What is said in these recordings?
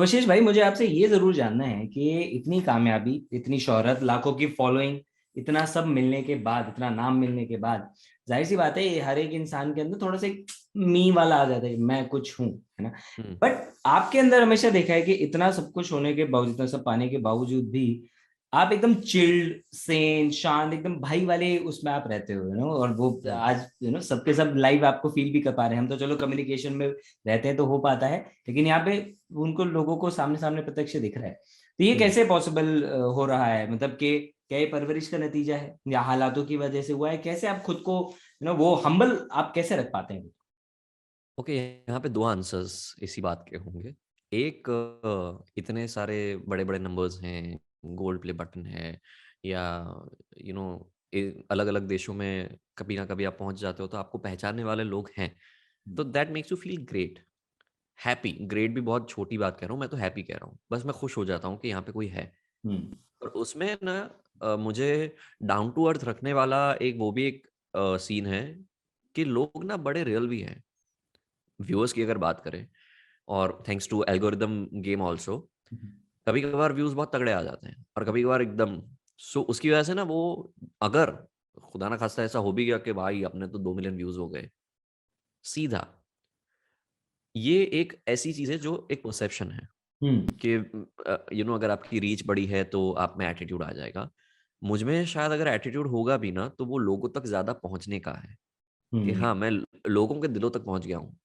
वशिष भाई, मुझे आपसे ये जरूर जानना है कि इतनी कामयाबी, इतनी शोहरत, लाखों की फॉलोइंग, इतना सब मिलने के बाद, इतना नाम मिलने के बाद, जाहिर सी बात है ये हर एक इंसान के अंदर थोड़ा सा एक मी वाला आ जाता है कि मैं कुछ हूं, है ना। हम्म। बट आपके अंदर हमेशा देखा है कि इतना सब कुछ होने के बावजूद, इतना सब पाने के बावजूद भी आप एकदम चिल्ड, सेन, शांत, एकदम भाई वाले उसमें आप रहते हो, और वो हम्म। आज सबके सब लाइव आपको फील भी कर पा रहे हैं। हम तो चलो कम्युनिकेशन में रहते हैं तो हो पाता है, लेकिन यहाँ पे उनको लोगों को सामने सामने प्रत्यक्ष दिख रहा है। तो ये हम्म। कैसे पॉसिबल हो रहा है? मतलब कि क्या ये परवरिश का नतीजा है या हालातों की वजह से हुआ है? कैसे आप खुद को वो हम्बल आप कैसे रख पाते हैं? ओके, यहाँ पे दो आंसर्स इसी बात के होंगे। एक, इतने सारे बड़े बड़े नंबर्स हैं, गोल्ड प्ले बटन है, या यू नो अलग अलग देशों में कभी ना कभी आप पहुंच जाते हो तो आपको पहचानने वाले लोग हैं, तो that makes you feel great, happy. Great भी बहुत छोटी बात कह रहा हूँ, मैं तो हैप्पी कह रहा हूँ, बस मैं खुश हो जाता हूँ कि यहाँ पे कोई है। हम्म। और उसमें ना मुझे डाउन टू अर्थ रखने वाला एक वो भी एक सीन है कि लोग ना बड़े रियल भी हैं। व्यूअर्स की अगर बात करें, और thanks to algorithm game also, कभी कभार व्यूज बहुत तगड़े आ जाते हैं और कभी कभार एकदम, सो उसकी वजह से ना वो, अगर खुदा ना खास्ता ऐसा हो भी गया कि भाई अपने तो 2 मिलियन व्यूज हो गए सीधा, ये एक ऐसी चीज है जो एक परसेप्शन है हम्म। कि अगर आपकी रीच बड़ी है तो आप में एटीट्यूड आ जाएगा। मुझ में शायद अगर एटीट्यूड होगा भी ना तो वो लोगों तक ज्यादा पहुंचने का है, कि हम्म। हाँ मैं लोगों के दिलों तक पहुंच गया हूँ।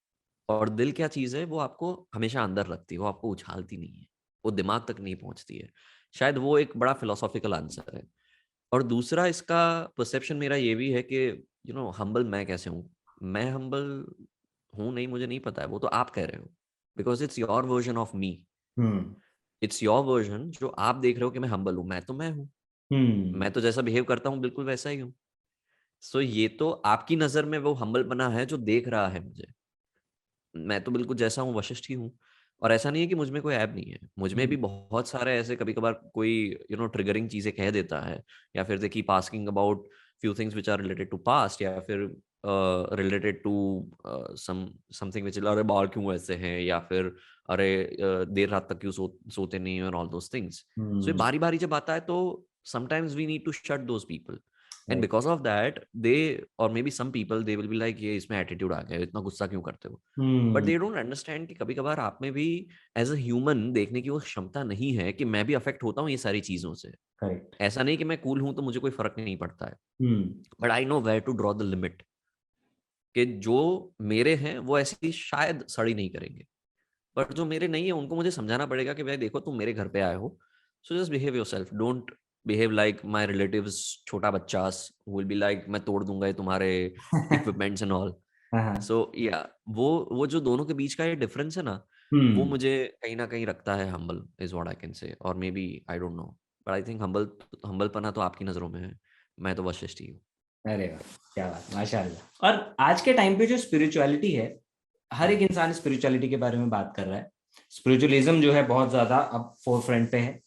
और दिल क्या चीज है, वो आपको हमेशा अंदर रखती है, वो आपको उछालती नहीं है, वो दिमाग तक नहीं पहुंचती है। शायद वो एक बड़ा फिलोसॉफिकल आंसर है। और दूसरा इसका परसेप्शन मेरा ये भी है कि हम्बल मैं कैसे हूँ। मैं हम्बल हूँ नहीं, मुझे नहीं पता है, वो तो आप कह रहे हो, because it's your version of me. Hmm. It's your version जो आप देख रहे हो कि मैं हम्बल हूँ, मैं तो मैं हूँ। हम्म। मैं तो जैसा बिहेव करता हूँ बिल्कुल वैसा ही हूँ। सो ये तो आपकी नजर में वो हम्बल बना है जो देख रहा है मुझे। मैं तो बिल्कुल जैसा हूँ वशिष्ठ ही हूँ। और ऐसा नहीं है कि मुझ में कोई ऐप नहीं है, मुझ में भी हम्म। बहुत सारे ऐसे कभी कभार कोई ट्रिगरिंग चीजें कह देता है, या फिर they keep asking about few things which are related to past, या फिर रिलेटेड टू समथिंग विच, अरे बाल क्यों ऐसे हैं, या फिर अरे देर रात तक क्यों सोते नहीं और ऑल दोस थिंग्स। सो ये हम्म। बारी बारी जब आता है तो sometimes we need to shut those people, and right. Because of that they, और maybe some people they will be like ये इसमें एटीट्यूड आ गया, इतना गुस्सा क्यों करते हो। But hmm. They don't understand कि कभी कभार आप में भी एज अ ह्यूमन देखने की वो क्षमता नहीं है कि मैं भी अफेक्ट होता हूँ ये सारी चीजों से। करेक्ट। ऐसा नहीं कि मैं कूल हूं तो मुझे कोई फर्क नहीं पड़ता है, हम्म। But I know where to draw the limit, कि जो मेरे हैं वो ऐसी शायद सड़ी नहीं करेंगे, बट जो मेरे नहीं है उनको मुझे समझाना पड़ेगा कि भाई देखो तुम मेरे घर पे आए हो, so just behave yourself, don't behave like my relatives, छोटा बच्चास विल बी लाइक मैं तोड़ दूंगा ये तुम्हारे इक्विपमेंट्स एंड ऑल। हाँ हाँ। सो या वो जो दोनों के बीच का ये डिफरेंस है ना, वो हम्म। मुझे कहीं ना कहीं रखता है humble, is what I can say, और maybe I don't know, but I think humble पना तो आपकी नजरों में है, मैं तो वशिष्ठ ही हूँ। अरे वाह, क्या बात, माशाल्लाह। और आज के टाइम पे जो स्पिरिचुअलिटी है, हर एक हम्म। इंसान स्पिरिचुअलिटी के बारे में बात कर रहा है। स्पिरिचुअलिज्म जो है बहुत ज्यादा अब फोर फ्रंट पे है।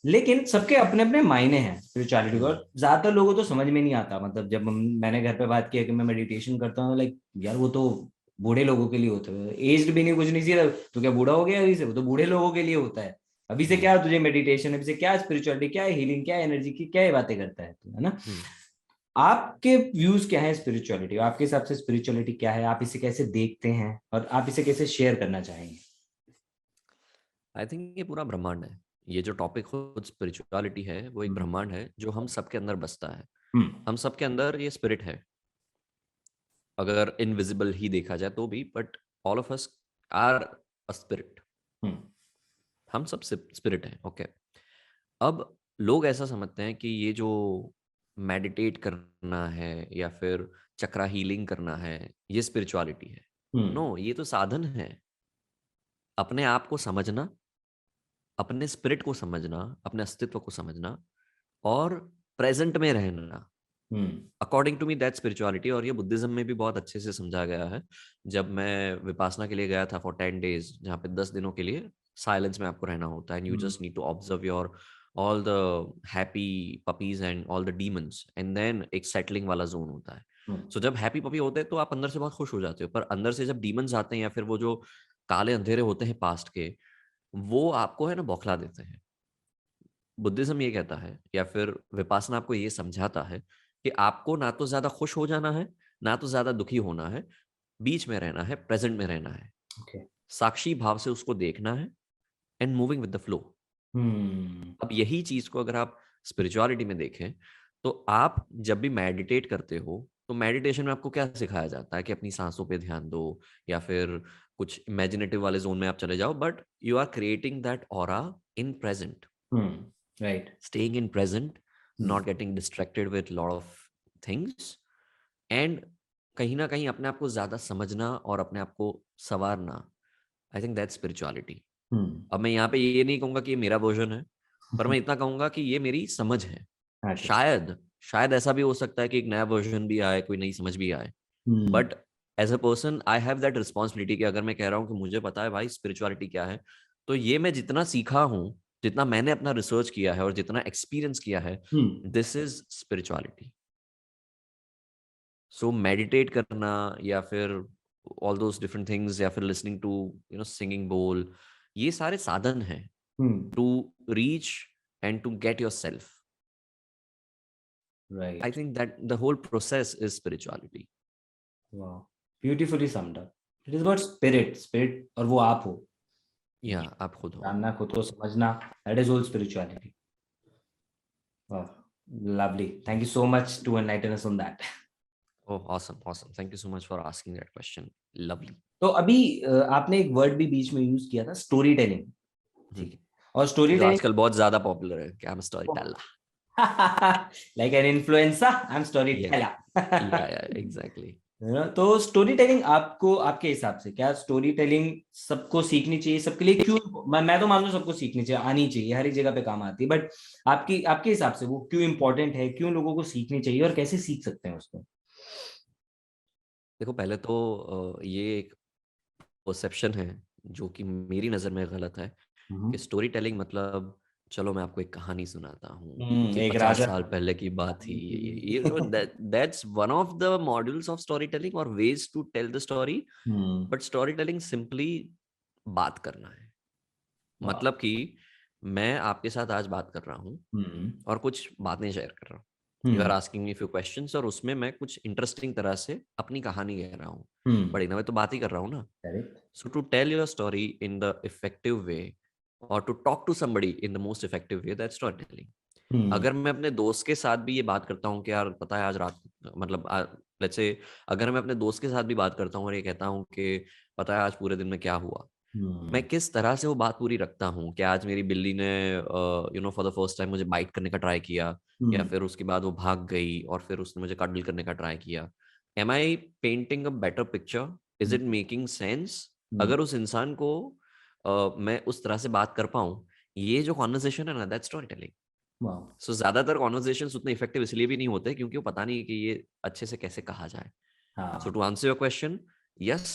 लेकिन सबके अपने अपने मायने हैं स्पिरिचुअलिटी को, हम्म। और ज्यादातर लोगों को समझ में नहीं आता। मतलब जब मैंने घर पे बात किया कि मैं मेडिटेशन करता हूँ, लाइक यार वो तो बूढ़े लोगों के लिए होता है, एज्ड भी नहीं, कुछ नहीं, सीधा तो क्या बूढ़ा हो गया अभी से? वो तो बूढ़े लोगों के लिए होता है। अभी से हम्म। क्या तुझे मेडिटेशन, अभी से क्या स्पिरिचुअलिटी, क्या हीलिंग, क्या एनर्जी की, क्या ये बातें करता है तू, है ना। हम्म। आपके व्यूज क्या है स्पिरिचुअलिटी? आपके हिसाब से स्पिरिचुअलिटी क्या है? आप इसे कैसे देखते हैं और आप इसे कैसे शेयर करना चाहेंगे? आई थिंक ये पूरा ब्रह्मांड है। ये जो टॉपिक खुद स्पिरिचुअलिटी है वो एक हम्म। ब्रह्मांड है जो हम सबके अंदर बसता है। हम्म। हम सबके अंदर ये स्पिरिट है, अगर इनविजिबल ही देखा जाए तो भी, but all of us are a spirit. Hmm. हम सब स्पिरिट हैं, ओके। अब लोग ऐसा समझते हैं कि ये जो मेडिटेट करना है या फिर चक्रा हीलिंग करना है ये स्पिरिचुअलिटी है। हम्म। नो, ये तो साधन है। अपने आप को समझना, अपने स्पिरिट को समझना, अपने अस्तित्व को समझना, और प्रेजेंट में रहना, hmm. According to me that spirituality. और ये बुद्धिज्म में भी बहुत अच्छे से समझा गया है। जब मैं विपासना के लिए गया था फॉर 10 days, जहाँ पे 10 दिनों के लिए साइलेंस में आपको रहना होता है, and you hmm. Just need to observe your all the happy puppies and all the demons, and then एक सेटलिंग वाला जोन होता है। हम्म। सो जब हैप्पी पपी होते हैं तो आप अंदर से बहुत खुश हो जाते हो, पर अंदर से जब डीमंस आते हैं या फिर वो जो काले अंधेरे होते हैं पास्ट के, वो आपको है ना बौखला देते हैं। बुद्धिज्म ये कहता है या फिर विपासना आपको ये समझाता है कि आपको ना तो ज्यादा खुश हो जाना है, ना तो ज्यादा दुखी होना है, बीच में रहना है, प्रेजेंट में रहना है, ओके। साक्षी भाव से उसको देखना है, and moving with the flow. Hmm. अब यही चीज को अगर आप स्पिरिचुअलिटी में देखें, तो आप जब भी मेडिटेट करते हो, तो मेडिटेशन में आपको क्या सिखाया जाता है कि अपनी सांसों पे ध्यान दो, या फिर कुछ इमेजिनेटिव वाले जोन में आप चले जाओ, but you are creating that aura in present, right. staying in present, not getting distracted with lot of things, and कहीं ना कहीं अपने आप को ज्यादा समझना और अपने आप को संवारना। I think that's spirituality. अब मैं यहाँ पे ये नहीं कहूंगा कि ये मेरा वर्जन है, पर मैं इतना कहूंगा कि ये मेरी समझ है। अच्छा। शायद शायद ऐसा भी हो सकता है कि एक नया वर्जन भी आए, कोई नई समझ भी आए, hmm. But as a person I have that responsibility कि अगर मैं कह रहा हूँ कि मुझे पता है भाई स्पिरिचुअलिटी क्या है, तो ये मैं जितना सीखा हूँ, जितना मैंने अपना रिसर्च किया है और जितना एक्सपीरियंस किया है, hmm. This is spirituality. So meditate करना, या फिर ऑल दोस डिफरेंट थिंग्स, या फिर लिसनिंग टू सिंगिंग बोल, ये सारे साधन हैं hmm. To reach and to get yourself. I right. Think that the whole process is spirituality. वाह, beautifully summed up. It is about spirit, spirit, और वो आप हो। या आप खुद हो। जानना, खुद को समझना, दैट इज ऑल स्पिरिचुअलिटी। वाह, lovely, thank you so much to enlighten us on that. Oh awesome awesome, thank you so much for asking that question. Lovely. तो अभी आपने एक वर्ड भी बीच में यूज किया था, स्टोरी टेलिंग। ठीक है, और स्टोरी जो टेलिंग आजकल बहुत ज्यादा पॉपुलर है कि I M story teller. Like an influencer, I am story या टेलर। या एग्जैक्टली। तो स्टोरी टेलिंग आपको, आपके हिसाब से क्या स्टोरी टेलिंग सबको सीखनी चाहिए? सबके लिए क्यों? मैं तो मानता हूँ सबको सीखनी चाहिए, आनी चाहिए, हर एक जगह पे काम आती है, बट आपकी, आपके हिसाब से वो क्यों इंपॉर्टेंट है, क्यों लोगों को सीखनी चाहिए, और कैसे सीख सकते हैं उसको? देखो पहले तो ये एक परसेप्शन है जो कि मेरी नज़र में गलत है, कि स्टोरी टेलिंग मतलब चलो मैं आपको एक कहानी सुनाता हूँ कि एक 50 राजा। साल पहले की बात थी। That's one of the modules of storytelling और ways to tell the story. Hmm. But storytelling simply बात करना है। वाह। मतलब कि मैं आपके साथ आज बात कर रहा हूँ हम्म। और कुछ बातें शेयर कर रहा हूँ। You are hmm. Asking me few questions, और उसमें मैं कुछ इंटरेस्टिंग तरह से अपनी कहानी कह रहा हूँ। हम्म। बट मैं तो बात ही कर रहा हूँ ना। Correct. So to tell your story in the effective way, or to talk to somebody in the most effective way, that's storytelling. हम्म। अगर मैं अपने दोस्त के साथ भी ये बात करता हूँ कि यार पता है आज रात, मतलब लेट्स से अगर मैं अपने दोस्त के साथ भी बात करता हूँ और ये कहता हूँ कि पता है आज पूरे दिन में क्या हुआ, मैं हम्म। किस तरह से वो बात पूरी रखता हूँ कि आज मेरी बिल्ली ने फॉर द फर्स्ट टाइम मुझे बाइट करने का ट्राई किया, या हम्म। फिर उसके बाद वो भाग गई और फिर उसने मुझे कडल करने का ट्राई किया। Am I painting a better picture? Is it making sense? Hmm. अगर उस इंसान को मैं उस तरह से बात कर पाऊँ, ये जो कॉन्वर्सेशन है ना, दैट्स स्टोरी टेलिंग। वाह। सो ज्यादातर कॉन्वर्सेशन उतने इफेक्टिव इसलिए भी नहीं होते क्योंकि वो पता नहीं कि ये अच्छे से कैसे कहा जाए। So हाँ। to answer your question, yes,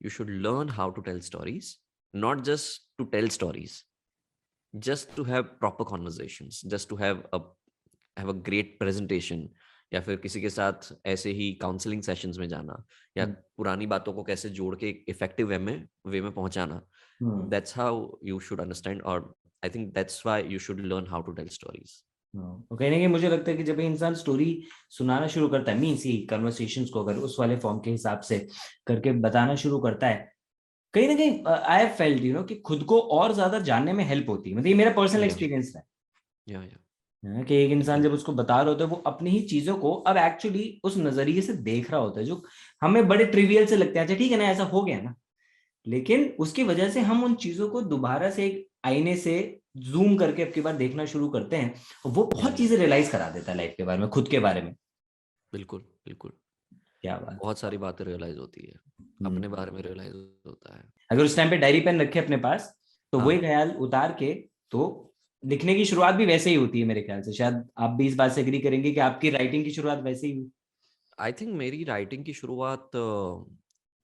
you should learn how to tell stories, not just to tell stories, just to have proper conversations, just to have a great presentation, या फिर किसी के साथ ऐसे ही काउंसलिंग सेशंस में जाना, या हम्म। पुरानी बातों को कैसे जोड़ के एक इफेक्टिव वे में पहुंचाना। हम्म। That's how you should understand, or I think that's why you should learn how to tell stories. तो कहीं ना कहीं मुझे लगता है कि जब इंसान स्टोरी सुनाना शुरू करता है, मीन्स ही कन्वर्सेशंस को अगर उस वाले फॉर्म के हिसाब से करके बताना शुरू करता है, कहीं ना कहीं आई हैव फेल्ट कि खुद को और ज्यादा जानने में हेल्प होती है। मतलब ये मेरा पर्सनल Yeah, एक्सपीरियंस yeah. है कि एक इंसान बिल्कुल जब उसको बता रहा होता है, वो अपनी ही चीजों को अब एक्चुअली उस नजरिए से देख रहा होता है जो हमें बड़े ट्रिवियल से लगते हैं। अच्छा ठीक है ना, ऐसा हो गया ना, लेकिन उसकी वजह से हम उन चीजों को दोबारा से एक आईने से जूम करके अब की बार देखना शुरू करते हैं, और वो या बहुत चीजें रियलाइज करा देता है लाइफ के बारे में, खुद के बारे में। बिल्कुल बिल्कुल। क्या बात। बहुत सारी बातें रियलाइज होती है, हम्म। अपने बारे में रियलाइज होता है। अगर उस टाइम पे डायरी पेन रखे अपने पास, तो वही हाँ, ख्याल उतार के, तो लिखने की शुरुआत भी वैसे ही होती है मेरे ख्याल से। शायद आप भी इस बात से एग्री करेंगे कि आपकी राइटिंग की शुरुआत वैसे ही हुई। आई थिंक मेरी राइटिंग की शुरुआत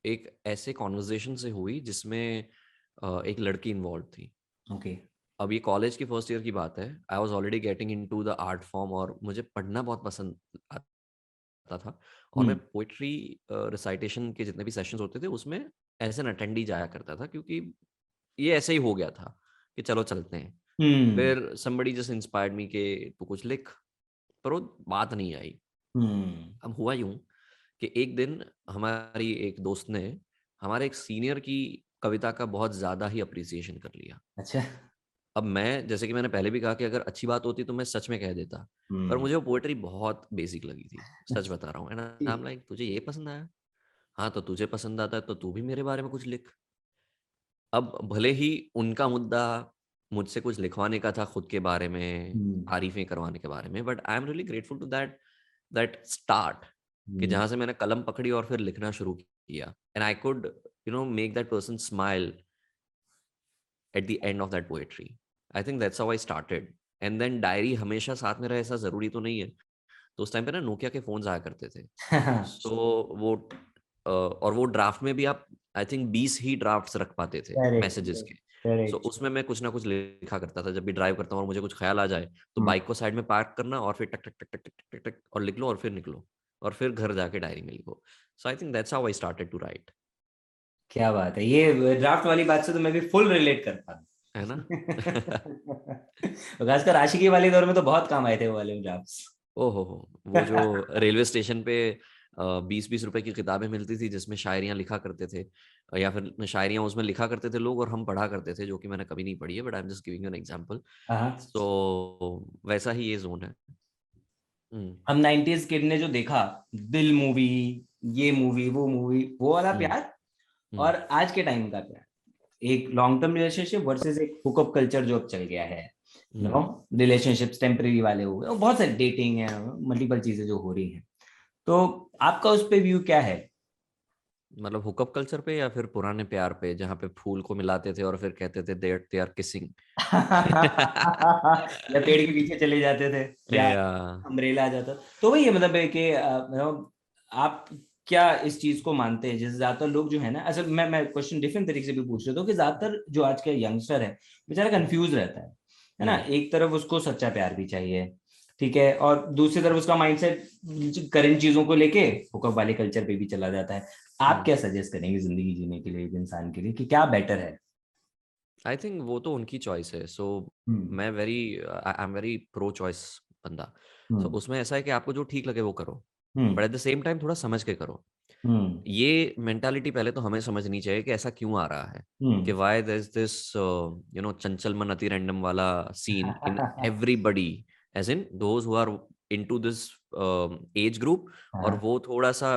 एक ऐसे कॉन्वर्जेशन से हुई जिसमें एक लड़की इन्वॉल्व थी। ओके। अब ये कॉलेज की फर्स्ट ईयर की बात है। I was already getting into the art form, और मुझे पढ़ना बहुत पसंद आता था। और मैं हम्म। पोइट्री रिसाइटेशन के जितने भी सेशंस होते थे उसमें एज एन अटेंडी जाया करता था, क्योंकि ये ऐसे ही हो गया था कि चलो चलते हैं। हम्म। फिर somebody just inspired me कि तू कुछ लिख, पर वो बात नहीं आई। हम्म। अब हुआ यूं कि एक दिन हमारी एक दोस्त ने हमारे एक सीनियर की कविता का बहुत ज्यादा ही अप्रिसिएशन कर लिया। अच्छा। अब मैं, जैसे कि मैंने पहले भी कहा कि अगर अच्छी बात होती तो मैं सच में कह देता, पर हम्म। मुझे वो पोएट्री बहुत बेसिक लगी थी, सच अच्छा, बता रहा हूँ। एंड आई एम ठीक। लाइक, तुझे ये पसंद आया? हाँ, तो तुझे पसंद आता है तो तू भी मेरे बारे में कुछ लिख। अब भले ही उनका मुद्दा मुझसे कुछ लिखवाने का था खुद के बारे में, हम्म। तारीफें करवाने के बारे में, but I am really grateful to that that start, कि हम्म। जहां से मैंने कलम पकड़ी और फिर लिखना शुरू किया, and I could make that person smile at the end of that poetry. I think that's how I started. And then diary हमेशा साथ में रहे ऐसा जरूरी तो नहीं है। तो उस टाइम पे ना नोकिया के फोन्स आया करते थे। सो वो और वो ड्राफ्ट में भी आप आई थिंक 20 ही ड्राफ्ट्स रख पाते थे करेक्ट। मैसेजेस के। So correct. उसमें मैं कुछ ना कुछ लिखा करता था। जब भी ड्राइव करता हूँ और मुझे कुछ ख्याल आ जाए तो हम्म। बाइक को साइड में पार्क करना और फिर टक टक टक टक टक टक टक टक और लिख लो और फिर निकलो और फिर घर जाके डायरी में लिखो। So I think that's how I started to write. क्या बात है, ये ड्राफ्ट वाली बात से तो मैं भी फुल रिलेट करता है ना? हूँ। खासकर आशिकी वाले दौर में तो बहुत काम आए थे वो वाले ड्राफ्ट्स। ओहो हो, वो जो रेलवे स्टेशन पे 20-20 रुपए की किताबें मिलती थी जिसमें शायरियां लिखा करते थे, या फिर शायरियां उसमें लिखा करते थे लोग और हम पढ़ा करते थे, जो कि मैंने कभी नहीं पढ़ी है, but I am just giving an example. हाँ। सो वैसा ही ये जोन है। हम्म। हम 90s किड ने जो देखा, दिल मूवी, ये मूवी, वो वाला हम्म। प्यार, हम्म। और आज के टाइम का प्यार, एक लॉन्ग टर्म रिलेशनशिप वर्सेस एक हुकअप कल्चर जो अब चल गया है। नो, हम्म। रिलेशनशिप्स टेम्परेरी वाले हो गए, और बहुत सारी डेटिंग है, मल्टीपल चीजें जो हो रही हैं। तो आपका उस पे व्यू क्या है? मतलब हुकअप कल्चर पे या फिर पुराने प्यार पे जहाँ पे फूल को मिलाते थे और फिर कहते थे दे आर किसिंग? या पेड़ के पीछे चले जाते थे, या या अम्ब्रेला आ जाता। तो वही है, मतलब है कि आप क्या इस चीज को मानते हैं, जैसे ज्यादातर लोग जो है ना, असल मैं क्वेश्चन डिफरेंट तरीके से भी पूछ रहा हूँ कि ज्यादातर जो आज का यंगस्टर है बेचारा कंफ्यूज रहता है ना। हम्म। एक तरफ उसको सच्चा प्यार भी चाहिए, ठीक है, और दूसरी तरफ उसका माइंडसेट करंट चीजों को लेके हुकअप वाले कल्चर पे भी चला जाता है। आप हम्म। क्या सजेस्ट करेंगे जिंदगी जीने के लिए एक इंसान के लिए, कि क्या बेटर है? आई थिंक वो तो उनकी चॉइस है। सो हम्म। मैं very I am very pro choice बंदा। सो हम्म। उसमें ऐसा है कि आपको जो ठीक लगे वो करो, hmm. But at the same time थोड़ा समझ के करो। हम्म। ये मेंटालिटी पहले तो हमें समझनी चाहिए कि ऐसा क्यों आ रहा है, कि hmm. Why there is this चंचल मन अति रैंडम वाला scene in everybody, as in those who are into this age group. और हाँ। वो थोड़ा सा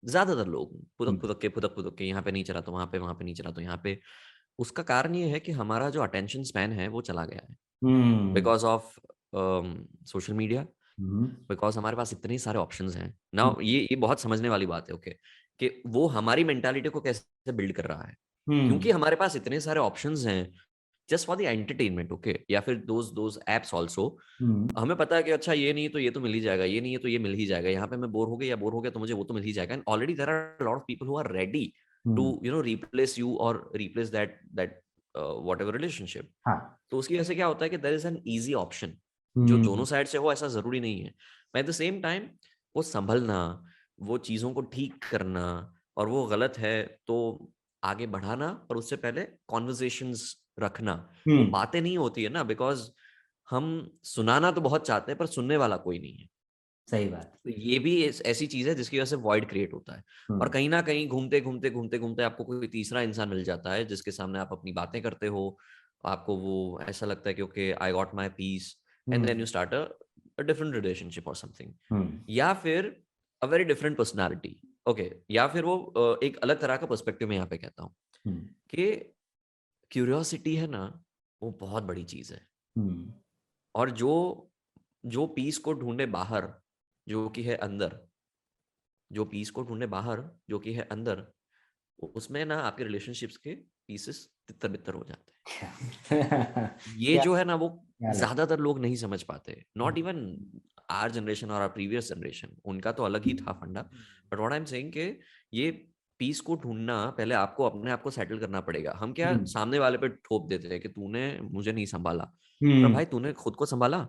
ज्यादातर लोग हम्म। फुदक फुदक के यहाँ पे नहीं चला तो वहां पे नहीं चला तो यहाँ पे। उसका कारण ये है कि हमारा जो अटेंशन स्पैन है वो चला गया है hmm. Because of social media. Hmm. Because हमारे पास इतने सारे ऑप्शंस हैं ना। ये बहुत समझने वाली बात है, ओके, कि वो हमारी मेंटालिटी को कैसे बिल्ड कर रहा है, हम्म। क्योंकि हमारे पास इतने सारे ऑप्शंस हैं just for the entertainment, okay, या फिर दोज एप्स ऑल्सो। हम्म। हमें पता है कि अच्छा ये नहीं तो ये तो मिल ही जाएगा, ये नहीं है तो ये मिल ही जाएगा, यहाँ पे मैं बोर हो गया तो मुझे वो तो मिल ही जाएगा। And already there are lot of people who are ready to hmm. Replace you और replace that that whatever relationship. हाँ। तो उसकी वजह से क्या होता है कि there is an easy option जो दोनों हम्म। साइड से हो, ऐसा जरूरी नहीं है। एट द सेम टाइम वो संभलना, वो चीजों को ठीक करना, और वो गलत है तो आगे बढ़ाना, और उससे पहले कॉन्वर्जेशंस रखना। वो हम्म। बातें नहीं होती है ना, बिकॉज हम सुनाना तो बहुत चाहते हैं पर सुनने वाला कोई नहीं है। सही बात। तो ये भी ऐसी चीज है जिसकी वजह से वॉइड क्रिएट होता है। और हम्म। कहीं ना कहीं घूमते घूमते घूमते घूमते आपको कोई तीसरा इंसान मिल जाता है जिसके सामने आप अपनी बातें करते हो। आपको वो ऐसा लगता है कि okay I got my peace, and then hmm. You start a different relationship और समथिंग। हम्म। या फिर a very different personality, okay, या फिर वो एक अलग तरह का पर्सपेक्टिव में यहाँ पे कहता हूँ हम्म। कि क्यूरियोसिटी है ना, वो बहुत बड़ी चीज है। हम्म। और जो जो पीस को ढूंढे बाहर, जो कि है अंदर, जो पीस को ढूंढे बाहर जो कि है अंदर, उसमें ना आपके रिलेशनशिप्स के पीसेस तितर बितर हो जाते हैं। ये क्या जो है ना वो क्या लग। ज्यादातर लोग नहीं समझ पाते, नॉट इवन आवर जनरेशन और आवर प्रीवियस जनरेशन, उनका तो अलग ही था फंडा। But what I am saying कि ये पीस को ढूंढना पहले आपको अपने आप को सेटल करना पड़ेगा। हम क्या हम्म। सामने वाले पे ठोप देते हैं कि तूने मुझे नहीं संभाला, पर हम्म। भाई तूने खुद को संभाला।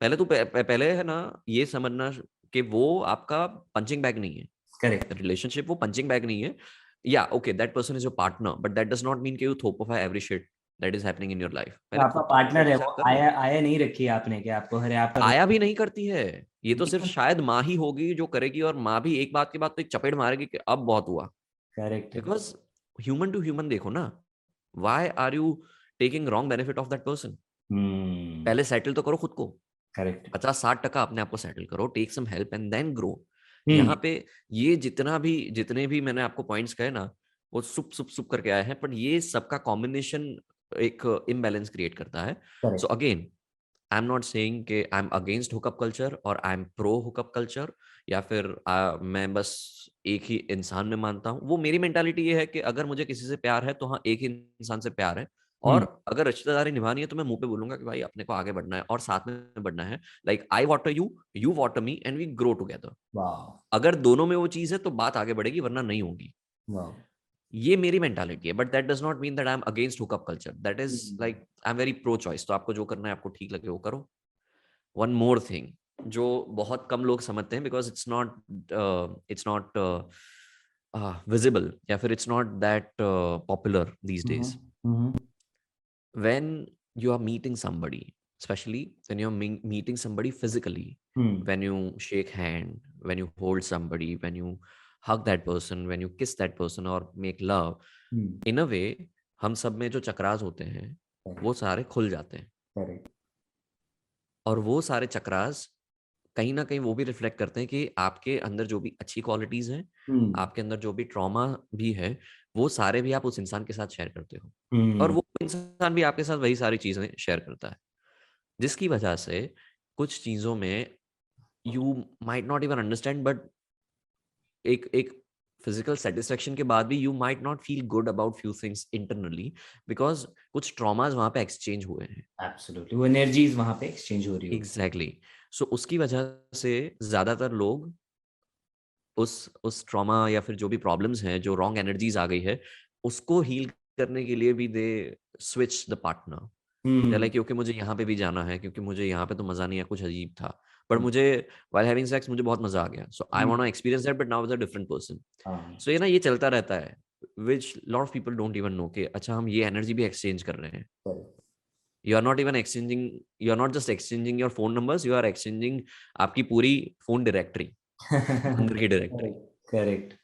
पहले तू पहले है ना ये समझना कि वो आपका पंचिंग बैग नहीं है। करेक्ट। रिलेशनशिप वो पंचिंग बैग नहीं है। या okay that person is your partner, but that does not mean कि यू थोप of every shit that is happening in your life. तो पहले आपका खुद तो पार्टनर है, वो एक्सेप्ट कर लो। आया आया नहीं रखी है आपने कि आपको, अरे आपका आया भी नहीं करती है, ये तो सिर्फ दोस्त। शायद माँ ही होगी जो करेगी, और माँ भी एक बात के बाद तो एक चपेट मारेगी कि अब बहुत हुआ। करेक्ट है। बिकॉज ह्यूमन टू ह्यूमन देखो ना, why are you taking wrong benefit of that person? पहले सेटल तो करो खुद को, करेक्ट। 50-60% अपने आप को सेटल करो, take some help and then grow. Hmm. यहाँ पे ये जितने भी मैंने आपको पॉइंट्स कहे ना, वो सुप सुप सुप करके आए हैं, पर ये सबका कॉम्बिनेशन एक इम्बैलेंस क्रिएट करता है। So correct. Again, I am not saying कि I am against hookup culture और I am pro hookup culture, या फिर मैं बस एक ही इंसान में मानता हूँ। वो मेरी मेंटालिटी ये है कि अगर मुझे किसी से प्यार है तो हाँ, एक ही इंसान से प्यार है, और हम्म। अगर रिश्तेदारी निभानी है तो मैं मुंह पे बोलूंगा कि भाई अपने को आगे बढ़ना है और साथ में बढ़ना है। Like I water you, you water me, and we grow together. वाह। अगर दोनों में वो चीज है तो बात आगे बढ़ेगी, वरना नहीं होगी। वाह। ये मेरी मेंटालिटी है, but that does not mean that I am against hookup culture. That is like I am very pro choice. तो आपको जो करना है, आपको ठीक लगे वो करो। वन मोर थिंग जो बहुत कम लोग समझते हैं, बिकॉज इट्स नॉट विजिबल, या फिर it's not that popular these days. Hmm. When you are meeting somebody, especially when you're meeting somebody physically, hmm. when you shake hand, when you hold somebody, when you hug that person, when you kiss that person or make love, in a way, हम सब में जो चक्रास होते हैं वो सारे खुल जाते हैं। करेक्ट। और वो सारे चक्रास कहीं ना कहीं वो भी रिफ्लेक्ट करते हैं कि आपके अंदर जो भी अच्छी क्वालिटीज हैं, हम्म। आपके अंदर जो भी ट्रॉमा भी है, वो सारे भी आप उस इंसान के साथ शेयर करते हो, और हम्म। वो इंसान भी आपके साथ वही सारी चीजें शेयर करता है, जिसकी वजह से कुछ चीजों में you might not even understand, but एक एक फिजिकल सेटिस्फेक्शन के बाद भी you might not feel good about few things internally, because कुछ ट्रॉमाज वहां पे एक्सचेंज हुए हैं। एब्सोल्युटली, वो एनर्जीज वहां पे एक्सचेंज हो रही हो। एग्जैक्टली सो उसकी वजह से ज्यादातर लोग उस ट्रॉमा या फिर जो भी प्रॉब्लम्स हैं, जो रॉन्ग एनर्जीज आ गई है, उसको हील करने के लिए भी they switch the partner. Hmm. Like क्योंकि मुझे यहाँ पे भी जाना है, क्योंकि मुझे यहाँ पे तो मजा नहीं है, कुछ अजीब था, पर मुझे व्हाइल हैविंग सेक्स मुझे बहुत मजा आ गया, so I want to experience that, but now with a different person. हाँ। सो ये ना, ये चलता रहता है, which lot of people don't even know कि अच्छा हम ये एनर्जी भी एक्सचेंज कर रहे हैं। You are not even exchanging, you are not just exchanging your phone numbers, you are exchanging आपकी पूरी फोन डायरेक्टरी, अंदर की डायरेक्टरी। करेक्ट।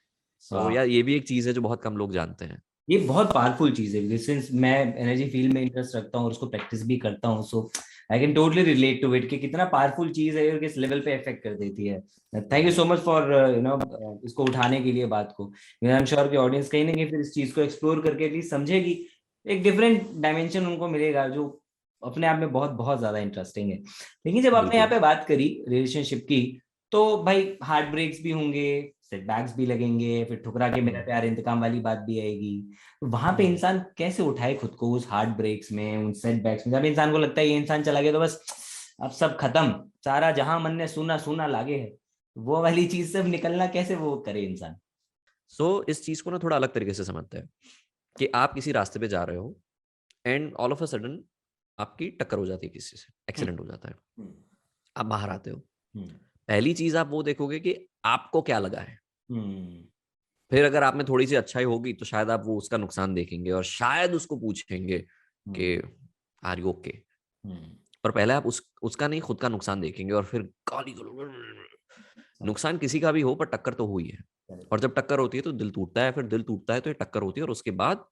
सो यार ये भी एक चीज है जो बहुत कम लोग जानते हैं। ये बहुत पावरफुल चीज है, सिंस मैं एनर्जी फील्ड में इंटरेस्ट रखता हूँ और उसको प्रैक्टिस भी करता हूँ, so I can totally relate to it कि कितना पावरफुल चीज है और किस लेवल पे इफेक्ट कर देती है। Thank you so much for इसको उठाने के लिए बात को। आई एम श्योर कि ऑडियंस कहीं ना कहीं फिर इस चीज को एक्सप्लोर करके एटलीस्ट समझेगी, एक डिफरेंट डायमेंशन उनको मिलेगा जो अपने आप में बहुत बहुत ज्यादा इंटरेस्टिंग है। लेकिन जब आपने यहाँ बिल्कुल। पे बात करी रिलेशनशिप की, तो भाई हार्ट ब्रेक्स भी होंगे, सेटबैक्स भी लगेंगे, फिर ठुकरा के मेरा प्यार इंतकाम वाली बात भी आएगी। तो वहां पे इंसान कैसे उठाए खुद को उस हार्ट ब्रेक्स में, उन सेटबैक्स में, जब इंसान को लगता है ये इंसान चला गया तो बस अब सब खत्म, सारा जहां मन ने सूना सूना लागे है, वो वाली चीज से निकलना कैसे वो करे इंसान। इस चीज को ना थोड़ा अलग तरीके से समझते हैं कि आप किसी रास्ते पे जा रहे हो, and all of a sudden आपकी टक्कर हो जाती है किसी से, हम्म। एक्सीडेंट हो जाता है, हम्म। आप बाहर आते हो। हम्म। पहली चीज आप वो देखोगे कि आपको क्या लगा है। हम्म। फिर अगर आप में थोड़ी सी अच्छाई होगी तो शायद आप वो उसका नुकसान देखेंगे और शायद उसको पूछेंगे कि आर यू ओके। हम्म। पर पहले आप उसका नहीं, खुद का नुकसान देखेंगे, और फिर गाली नुकसान किसी का भी हो, पर टक्कर तो हुई है। और जब टक्कर होती है तो दिल टूटता है, फिर दिल टूटता है तो ये टक्कर होती है, और उसके बाद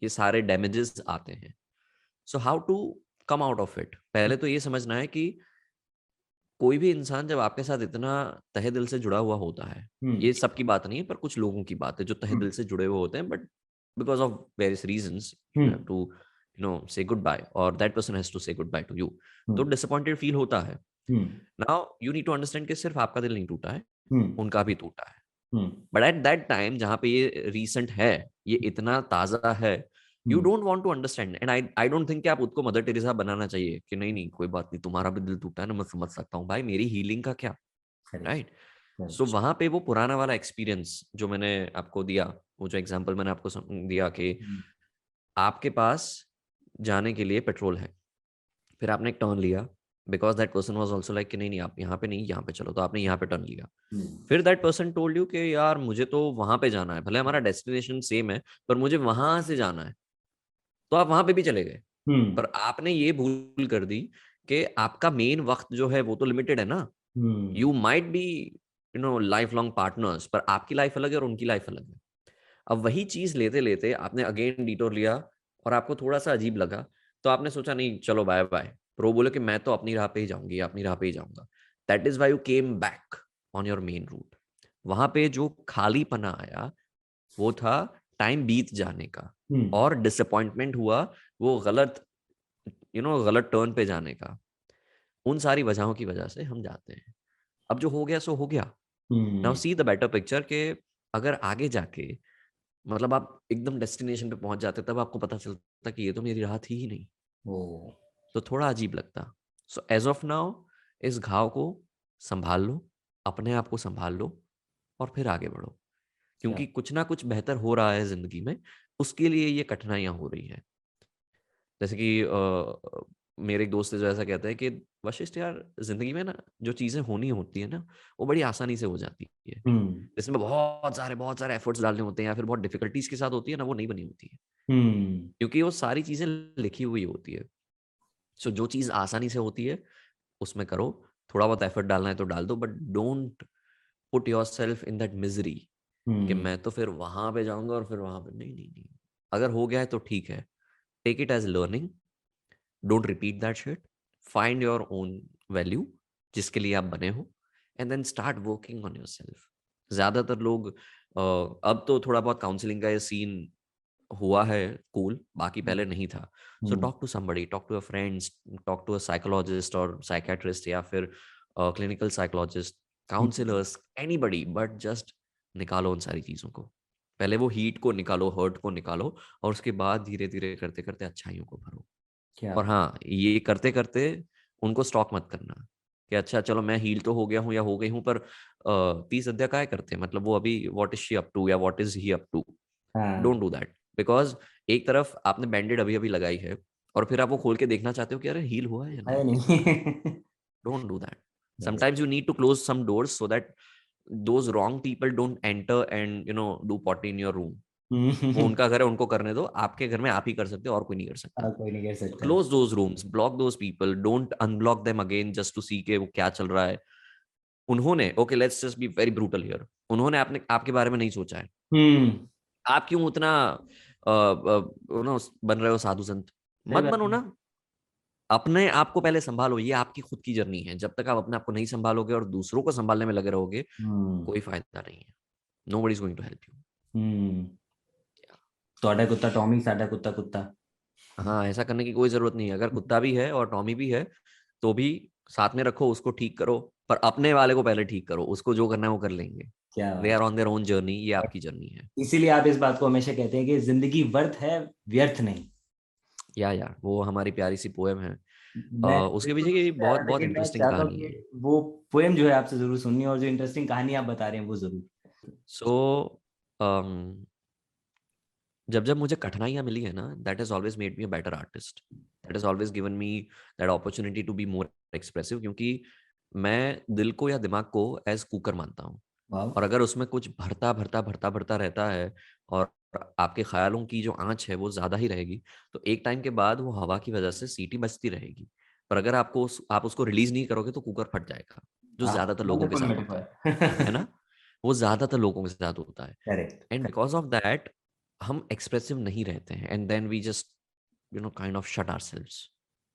ये सारे डैमेजेस आते हैं। So how to come out of it, पहले तो ये समझना है कि कोई भी इंसान जब आपके साथ इतना तहे दिल से जुड़ा हुआ होता है, हम्म। ये सबकी बात नहीं है पर कुछ लोगों की बात है जो तहे दिल से जुड़े हुए होते हैं, but because of various reasons you have hmm. To say goodbye, और that person has to say goodbye to you. तो डिसअपॉइंटेड फील होता है। Hmm. Now you need to understand कि सिर्फ आपका दिल नहीं टूटा है, हम्म। उनका भी टूटा है। हम्म। बट एट दैट टाइम जहां पे ये रीसेंट है, ये इतना ताजा है, you hmm. Don't want to understand, and I don't think कि आप उसको मदर टेरेसा बनाना चाहिए कि नहीं नहीं कोई बात नहीं, तुम्हारा भी दिल टूटा है ना, मैं समझ सकता हूँ भाई, मेरी हीलिंग का क्या, राइट। सो वहां पे वो पुराना वाला एक्सपीरियंस जो मैंने आपको दिया, वो जो एग्जांपल मैंने आपको दिया कि आपके पास जाने के लिए पेट्रोल है, फिर आपने एक टर्न लिया, because that person was also like कि नहीं नहीं आप यहाँ पे नहीं, यहाँ पे चलो, तो आपने यहाँ पे टर्न लिया। फिर दैट पर्सन टोल्ड यू कि यार मुझे तो वहां पे जाना है, भले हमारा डेस्टिनेशन सेम है पर मुझे वहां से जाना है। तो आप वहां पे भी चले गए। हम्म। पर आपने ये भूल कर दी कि आपका मेन वक्त जो है वो तो लिमिटेड है ना। Hmm. You might be lifelong partners, पर आपकी लाइफ अलग है और उनकी लाइफ अलग है। अब वही चीज लेते लेते आपने अगेन डिटोर लिया और आपको थोड़ा सा अजीब लगा, तो आपने सोचा नहीं चलो बाय बाय, प्रो बोले कि मैं तो अपनी राह पे ही जाऊंगी, अपनी राह पे ही जाऊंगा। That is why you came back on your main route. वहां पे जो खालीपना आया वो था टाइम बीत जाने का, हम्म। और डिसअपॉइंटमेंट हुआ वो गलत गलत टर्न पे जाने का। उन सारी वजहों की वजह से हम जाते हैं। अब जो हो गया सो हो गया। Now hmm. See the better picture के अगर आगे जाके मतलब आप एकदम डेस्टिनेशन पे पहुंच जाते तब आपको पता चलता कि ये तो मेरी राह थी ही नहीं, ओ। तो थोड़ा अजीब लगता। सो एज ऑफ नाउ इस घाव को संभाल लो, अपने आप को संभाल लो और फिर आगे बढ़ो, क्या? क्योंकि कुछ ना कुछ बेहतर हो रहा है जिंदगी में, उसके लिए ये कठिनाइयां हो रही है। जैसे कि मेरे एक दोस्त है जो ऐसा कहता है कि वशिष्ठ यार, जिंदगी में ना जो चीजें होनी होती है ना वो बड़ी आसानी से हो जाती है, हम्म। जिसमें बहुत सारे एफर्ट्स डालने होते हैं या फिर बहुत डिफिकल्टीज के साथ होती है ना, वो नहीं बनी होती है, हम्म। क्योंकि वो सारी चीजें लिखी हुई होती है। सो जो चीज आसानी से होती है उसमें करो, थोड़ा बहुत एफर्ट डालना है तो डाल दो, but don't put your self in that misery कि हम्म। मैं तो फिर वहां पे जाऊंगा और फिर वहां पे नहीं नहीं नहीं। अगर हो गया है तो ठीक है, take it as learning, don't repeat that shit, find your own value जिसके लिए आप बने हो, and then start working on yourself. ज्यादातर लोग अब तो थोड़ा बहुत काउंसलिंग का ये सीन हुआ है कूल, बाकी पहले नहीं था। So hmm. Talk to somebody, talk to a friends, talk to a psychologist और साइकेट्रिस्ट या फिर clinical psychologist, hmm. Counsellors, anybody, but just निकालो उन सारी चीजों को। पहले वो हीट को निकालो, हर्ट को निकालो, और उसके बाद धीरे धीरे करते करते अच्छाइयों को भरो। क्या और बात। हाँ, ये करते करते उनको स्टॉक मत करना कि अच्छा चलो मैं हील तो हो गया हूँ या हो गई हूँ, पर 30 अध्याय काय करते हैं, मतलब वो अभी what is she up to या what is he up to. हाँ। डोंट डू दैट, बिकॉज एक तरफ आपने बैंडेड अभी अभी लगाई है और फिर आप वो खोल के देखना चाहते हो कि अरे हील हुआ है या नहीं। है नहीं। Don't do that. That's sometimes you need to close some doors so that those wrong people don't enter and do potty in your room. वो हम्म। उनका घर है, उनको करने दो, आपके घर में आप ही कर सकते हो और कोई नहीं कर सकता। हाँ, कोई नहीं कर So सकता। close those rooms, block those people, don't unblock them again just to see के वो क्या चल रहा है। उन्होंने okay let's just be very brutal here, उन्होंने आपने आपके बारे में नहीं सोचा है। हम्म। आप क्यों उतना बन रहे हो साधु संत? सही मत बात बनो है। ना। अपने आप को पहले संभालो, ये आपकी खुद की जर्नी है। जब तक आप अपने आप को नहीं संभालोगे और दूसरों को संभालने में लगे रहोगे, हम्म। कोई फायदा नहीं है। Nobody is going to help you. Hmm. तोड़ा कुत्ता टॉमी, साडा कुत्ता कुत्ता। हाँ, ऐसा करने की कोई जरूरत नहीं है। अगर कुत्ता भी है और टॉमी भी है तो भी साथ में रखो, उसको ठीक करो, पर अपने वाले को पहले ठीक करो। उसको जो करना है वो कर लेंगे। क्या they both are on their own journey, ये है। आपकी जर्नी है। इसीलिए आप इस बात को हमेशा कहते हैं कि जिंदगी व्यर्थ है, व्यर्थ नहीं। या यार, वो हमारी प्यारी सी पोएम है। मैं उसके बिल्कुल पीछे की सुनने आ बहुत रहा था, बहुत लेकिन मैं इंटरेस्टिंग चाहता हूँ कहानी है। कि वो पोएम जो है आपसे जरूर सुननी है, और जो इंटरेस्टिंग कहानी आप बता रहे हैं वो जरूर। सो जब जब मुझे कठिनाइयां मिली है ना, that has always made me a better artist. That has always given me that opportunity to be more expressive, क्योंकि मैं दिल को या दिमाग को एज कुकर मानता हूँ। वाह। और अगर उसमें कुछ भरता भरता भरता भरता रहता है और आपके ख्यालों की जो आंच है वो ज्यादा ही रहेगी, तो एक टाइम के बाद वो हवा की वजह से सीटी बजती रहेगी। पर अगर आप उसको रिलीज नहीं करोगे तो कुकर फट जाएगा, जो हाँ, ज्यादातर लोगों के वंडरफुल साथ होता है मेटाफर। ना। वो ज्यादातर लोगों के साथ होता है। And correct. Because of that हम एक्सप्रेसिव नहीं रहते हैं, and then we just kind of shut ourselves.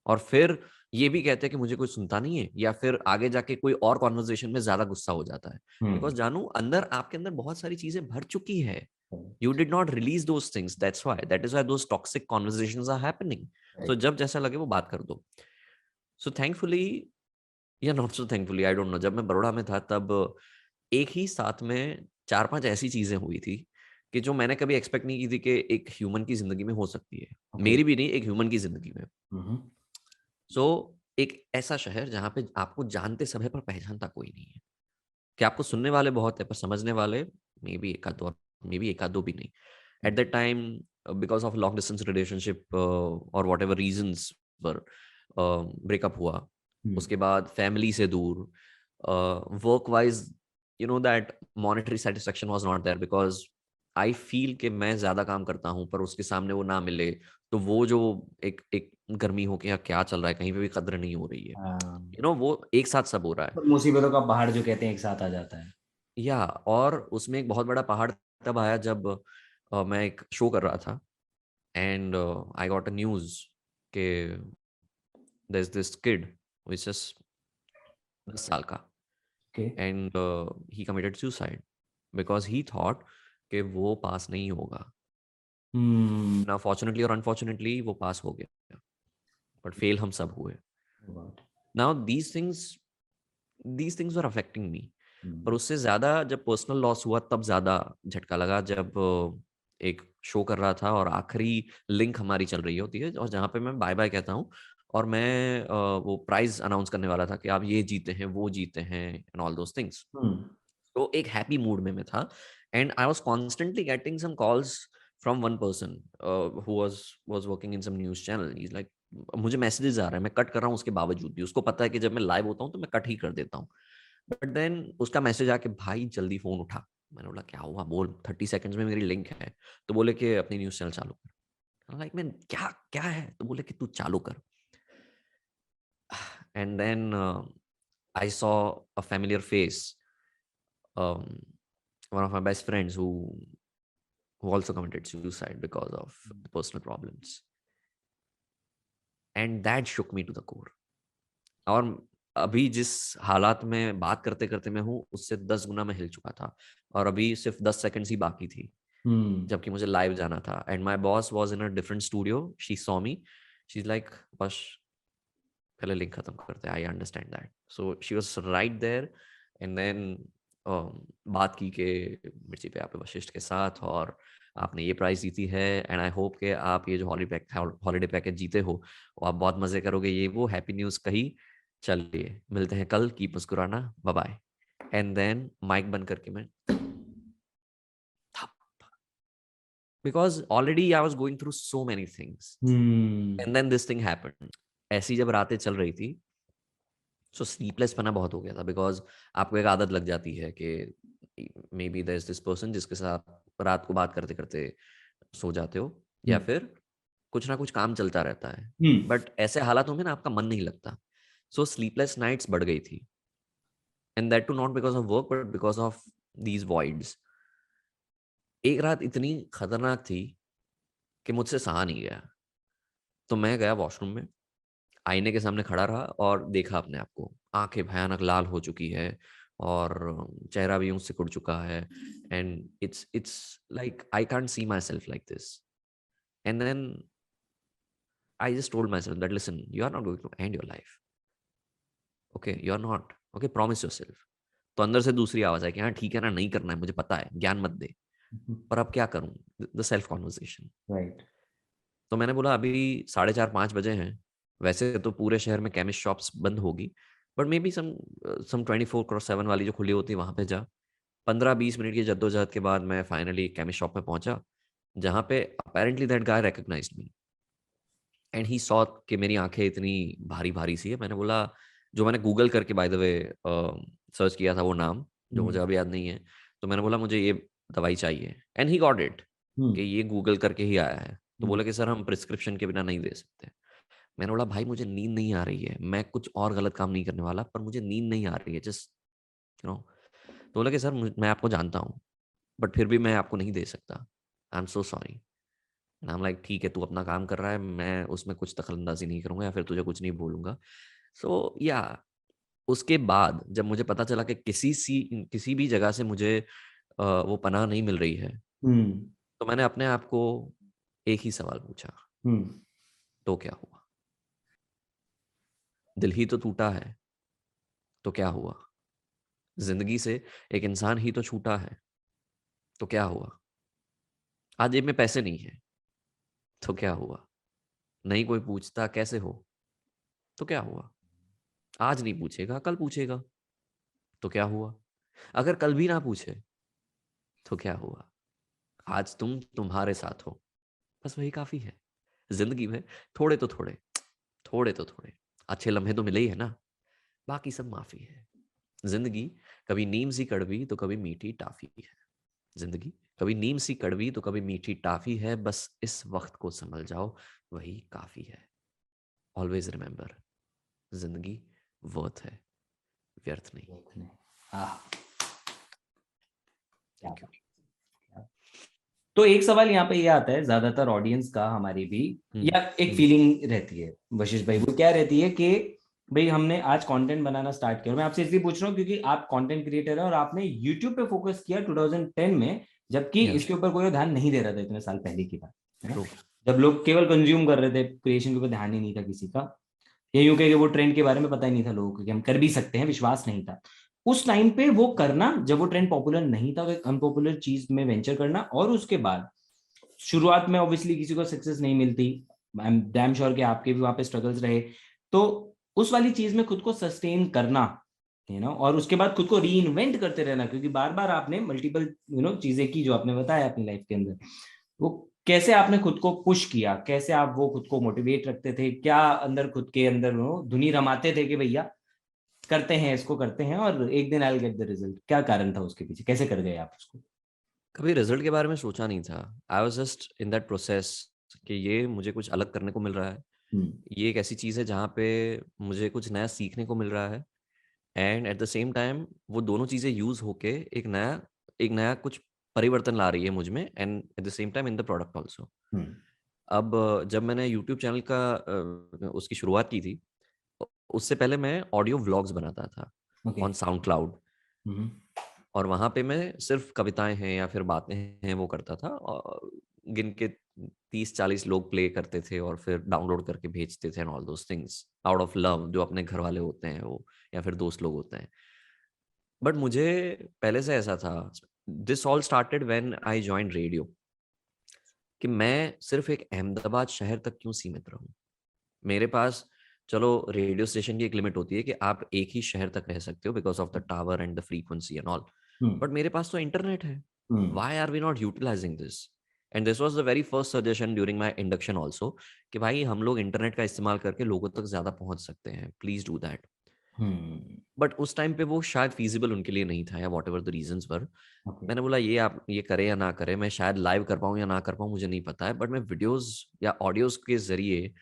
और फिर ये भी कहते हैं कि मुझे कोई सुनता नहीं है, या फिर आगे जाके कोई और कॉन्वर्जेशन में ज्यादा गुस्सा हो जाता है। बिकॉज जानू, अंदर आपके अंदर बहुत सारी चीजें भर चुकी है। You did not release those things. That is why those toxic conversations are happening. So जब जैसा लगे वो बात कर दो। So thankfully या not so thankfully, I don't no, जब मैं बड़ोड़ा में था तब एक ही साथ में चार पांच ऐसी चीजें हुई थी कि जो मैंने कभी एक्सपेक्ट नहीं की थी कि एक ह्यूमन की जिंदगी में हो सकती है। ओके। मेरी भी नहीं, एक ह्यूमन की जिंदगी में। हम्म। सो एक ऐसा शहर जहाँ पे आपको जानते सब है पर पहचानता कोई नहीं है, कि आपको सुनने वाले बहुत है पर समझने वाले मे बी एक आध दो भी नहीं। At that time, because of long distance relationship और वॉट एवर रीजन्स पर ब्रेकअप हुआ। उसके बाद फैमिली से दूर, work wise that monetary satisfaction was not there, because I feel कि मैं ज्यादा काम करता हूँ पर उसके सामने वो ना मिले, तो वो जो एक एक गर्मी हो के यार क्या चल रहा है, कहीं पे भी कद्र नहीं हो रही है, हाँ, वो एक साथ सब हो रहा है। तो मुसीबतों का पहाड़ जो कहते हैं एक साथ आ जाता है। या और उसमें एक बहुत बड़ा पहाड़ तब आया जब मैं एक शो कर रहा था, and I got a news कि there is this kid which is 10 साल का, okay. And he committed suicide because he thought कि वो पास नहीं होगा। हम्म। ना फॉर्चुनेटली और अनफॉर्चुनेटली वो पास हो गया, बट फेल हम सब हुए। Now these things are affecting me. पर उससे ज्यादा जब पर्सनल लॉस हुआ तब ज्यादा झटका लगा, जब एक शो कर रहा था और आखिरी लिंक हमारी चल रही होती है और जहाँ पे मैं बाय बाय कहता हूँ, और मैं वो प्राइज अनाउंस करने वाला था कि आप ये जीते हैं, वो जीते हैं, एंड ऑल दोस थिंग्स। तो एक हैप्पी मूड में मैं था, and I was constantly getting some calls from one person who was working in some news channel. He is like, मुझे मैसेजेस आ रहे हैं, मैं कट कर रहा हूँ उसके बावजूद भी, उसको पता है कि जब मैं लाइव होता हूँ तो मैं कट ही कर देता हूँ, बट देन उसका मैसेज आके, भाई जल्दी फोन उठा। मैंने बोला क्या हुआ, बोल, 30 सेकंड्स में मेरी लिंक है। तो बोले कि अपनी न्यूज़ चैनल चालू कर। लाइक मैं क्या क्या है, तो बोले कि तू चालू कर। And then I saw a familiar face, um, one of my best friends who also committed suicide because of personal problems, and that shook me to the core. और अभी जिस हालात में बात करते करते मैं हूँ उससे 10 गुना मैं हिल चुका था, और अभी सिर्फ 10 सेकंड्स ही बाकी थी जबकि मुझे लाइव जाना था। And my boss was in a different studio, she saw me, she is like, बस पहले लिंक खत्म करते हैं, I understand that. So she was right there, and then बात की कि मिर्ची पे आपके वशिष्ठ के साथ, और आपने ये प्राइस जीती है, एंड आई होप कि आप ये जो हॉलीडे पैकेज जीते हो वो आप बहुत मजे करोगे, ये वो हैप्पी न्यूज़ कही। चलिए मिलते हैं कल, की मुस्कुराना, bye bye. And then mike बंद करके मैं, because already I was going through so many things, and then this thing happened. ऐसी जब रातें चल रही थी, सो स्लीपलेस पना बहुत हो गया था, बिकॉज आपको एक आदत लग जाती है कि maybe there is this person जिसके साथ रात को बात करते करते सो जाते हो, या फिर कुछ ना कुछ काम चलता रहता है, बट ऐसे हालातों में ना आपका मन नहीं लगता। सो स्लीपलेस नाइट्स बढ़ गई थी, and that too not because of work but because of these voids. एक रात इतनी खतरनाक थी कि मुझसे सहा नहीं गया, तो मैं गया वॉशरूम में, आईने के सामने खड़ा रहा और देखा अपने आप को, आंखें भयानक लाल हो चुकी है और चेहरा भी यूं सिकुड़ चुका है, and it's like I can't see myself like this. And then I just told myself that listen, you are not going to end your life, okay, you are not, okay, promise yourself. तो अंदर से दूसरी आवाज है कि हाँ ठीक है ना, नहीं करना है, मुझे पता है, ज्ञान मत दे, पर अब क्या करूं, द सेल्फ कॉन्वर्सेशन। राइट। तो मैंने बोला अभी 4:30-5 बजे हैं, वैसे तो पूरे शहर में केमिस्ट शॉप्स बंद होगी, but may be some 24x7 वाली जो खुली होती है वहां पे जा। 15-20 मिनट की जद्दोजहद के बाद मैं फाइनली केमिस्ट शॉप में पहुंचा, जहां पे apparently that guy recognised me, and he saw कि मेरी आंखें इतनी भारी भारी सी है। मैंने बोला, जो मैंने गूगल करके बाय द वे सर्च किया था वो नाम, जो मुझे अब याद नहीं है, तो मैंने बोला मुझे ये दवाई चाहिए, एंड ही गॉट इट, कि ये गूगल करके ही आया है। तो बोला कि सर हम प्रिस्क्रिप्शन के बिना नहीं दे सकते। मैंने बोला भाई मुझे नींद नहीं आ रही है, मैं कुछ और गलत काम नहीं करने वाला, पर मुझे नींद नहीं आ रही है, जस्ट तो बोला कि सर मैं आपको जानता हूँ, बट फिर भी मैं आपको नहीं दे सकता, आई एम सो सॉरी। नाम लाइक ठीक है, तू अपना काम कर रहा है, मैं उसमें कुछ दखलंदाजी नहीं करूंगा या फिर तुझे कुछ नहीं बोलूंगा। सो या उसके बाद जब मुझे पता चला कि किसी भी जगह से मुझे वो पनाह नहीं मिल रही है, तो मैंने अपने आप को एक ही सवाल पूछा, तो क्या हुआ? दिल ही तो टूटा है, तो क्या हुआ? जिंदगी से एक इंसान ही तो छूटा है, तो क्या हुआ? आज जेब में पैसे नहीं है, तो क्या हुआ? नहीं कोई पूछता कैसे हो, तो क्या हुआ? आज नहीं पूछेगा कल पूछेगा, तो क्या हुआ? अगर कल भी ना पूछे, तो क्या हुआ? आज तुम्हारे साथ हो, बस वही काफी है। जिंदगी में थोड़े तो थोड़े, थोड़े तो थोड़े अच्छे लम्हे तो मिले ही है ना, बाकी सब माफी है। जिंदगी कभी नीम सी कड़वी तो कभी मीठी टाफी है। जिंदगी कभी नीम सी कड़वी तो कभी मीठी टाफी है, बस इस वक्त को संभल जाओ, वही काफी है। ऑलवेज रिमेंबर, जिंदगी वर्थ है, व्यर्थ नहीं। आह, क्या थैंक यू। बात है। तो एक सवाल यहाँ पे ये आता है ज्यादातर ऑडियंस का, हमारी भी, या एक फीलिंग रहती है वशिष भाई, वो क्या रहती है कि भाई हमने आज कंटेंट बनाना स्टार्ट किया। मैं आपसे इसलिए पूछ रहा हूँ क्योंकि आप कंटेंट क्रिएटर है और आपने यूट्यूब पे फोकस किया 2010 में, जबकि या इसके ऊपर कोई ध्यान नहीं दे रहा था इतने साल पहले की बात है ना, ट्रू। जब लोग केवल कंज्यूम कर रहे थे, क्रिएशन के ऊपर ध्यान ही नहीं था किसी का। ये यूं कहे कि वो ट्रेंड के बारे में पता ही नहीं था लोगों को कि हम कर भी सकते हैं, विश्वास नहीं था उस टाइम पे वो करना, जब वो ट्रेंड पॉपुलर नहीं था, वो एक अनपॉपुलर चीज में वेंचर करना, और उसके बाद शुरुआत में ऑब्वियसली किसी को सक्सेस नहीं मिलती, आई एम डैम श्योर कि आपके भी वहां पे स्ट्रगल्स रहे, तो उस वाली चीज में खुद को सस्टेन करना, और उसके बाद खुद को री इन्वेंट करते रहना, क्योंकि बार बार आपने मल्टीपल चीजें की जो आपने बताया अपनी लाइफ के अंदर, वो कैसे आपने खुद को पुश किया, कैसे आप वो खुद को मोटिवेट रखते थे, क्या अंदर खुद के अंदर वो धुनी रमाते थे कि भैया करते हैं, इसको करते हैं और एक दिन I will get the result, क्या कारण था उसके पीछे, कैसे कर गए आप उसको? कभी रिजल्ट के बारे में सोचा नहीं था। I was just in that process कि ये मुझे कुछ अलग करने को मिल रहा है। हम्म। ये एक ऐसी चीज़ है जहाँ पे मुझे कुछ नया सीखने को मिल रहा है, and at the same time वो दोनों चीज़ें यूज़ होके एक नया कुछ परिवर्तन ला रही है मुझ में, and at the same time in the product also. Hmm. अब जब मैंने यूट्यूब चैनल का उसकी शुरुआत की थी, उससे पहले मैं ऑडियो व्लॉग्स बनाता था okay. On SoundCloud. Hmm. और वहाँ पे मैं सिर्फ कविताएं हैं या फिर बातें हैं वो करता था, और गिन के 30-40 लोग प्ले करते थे और फिर डाउनलोड करके भेजते थे, and all those things out of love, जो अपने घर वाले होते हैं वो, या फिर दोस्त लोग होते हैं। बट मुझे पहले से ऐसा था, this all started when I joined radio, कि मैं सिर्फ एक अहमदाबाद शहर तक क्यों सीमित रहूं। मेरे पास, चलो रेडियो स्टेशन की एक लिमिट होती है कि आप एक ही शहर तक रह सकते हो because of the tower and the frequency and all, hmm. But मेरे पास तो इंटरनेट है। Hmm. Why are we not utilising this? And this was the very first suggestion during my induction also, कि भाई हम लोग इंटरनेट का इस्तेमाल करके लोगों तक ज्यादा पहुंच सकते हैं, please do that. Hmm. But उस टाइम पे वो शायद फीजिबल उनके लिए नहीं था, या what ever the reasons were. Okay. मैंने बोला ये आप ये करें या ना करें, मैं शायद लाइव कर पाऊँ या ना कर पाऊँ मुझे नहीं पता है, बट मैं वीडियोस या ऑडियोज के जरिए